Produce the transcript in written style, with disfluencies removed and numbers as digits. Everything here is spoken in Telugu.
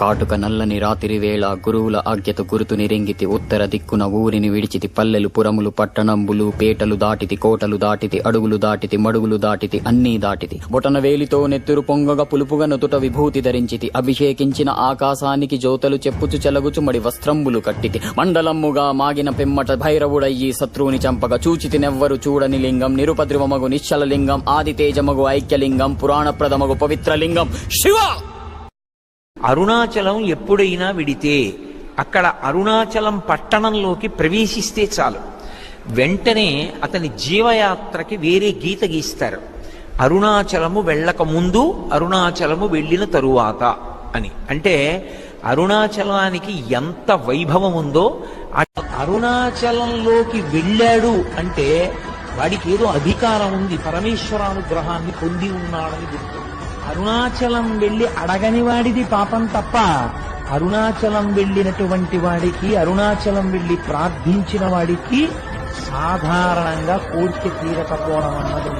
కాటుక నల్లని రాత్రి వేళ గురువుల ఆజ్ఞత గురుతు నిరింగితి ఉత్తర దిక్కున ఊరిని విడిచితి పల్లెలు పురములు పట్టణంబులు పేటలు దాటితి కోటలు దాటితి అడుగులు దాటితి మడుగులు దాటితి అన్నీ దాటితి బొటన వేలితో నెత్తురు పొంగగా పులుపుగా నుదుట విభూతి ధరించితి అభిషేకించిన ఆకాశానికి జ్యోతలు చెప్పుచు చెలగుచు మడి వస్త్రంబులు కట్టితి మండలమ్ముగా మాగిన పిమ్మట భైరవుడయ్యి శత్రువుని చంపగా చూచితి నెవ్వరు చూడని లింగం నిరుపద్రవమగు నిశ్చల లింగం ఆదితేజమగు ఐక్యలింగం పురాణప్రదమగు పవిత్రలింగం శివ. అరుణాచలం ఎప్పుడైనా విడితే అక్కడ అరుణాచలం పట్టణంలోకి ప్రవేశిస్తే చాలు, వెంటనే అతని జీవయాత్రకి వేరే గీత గీస్తారు. అరుణాచలము వెళ్ళక ముందు, అరుణాచలము వెళ్ళిన తరువాత అని. అంటే అరుణాచలానికి ఎంత వైభవం ఉందో, అరుణాచలంలోకి వెళ్ళాడు అంటే వాడికి ఏదో అధికారం ఉంది, పరమేశ్వరానుగ్రహాన్ని పొంది ఉన్నాడని గుర్తు. అరుణాచలం వెళ్ళి అడగని వాడిది పాపం తప్ప, అరుణాచలం వెళ్ళినటువంటి వాడికి, అరుణాచలం వెళ్ళి ప్రార్థించిన వాడికి సాధారణంగా కోరిక తీరకపోవడం అన్నది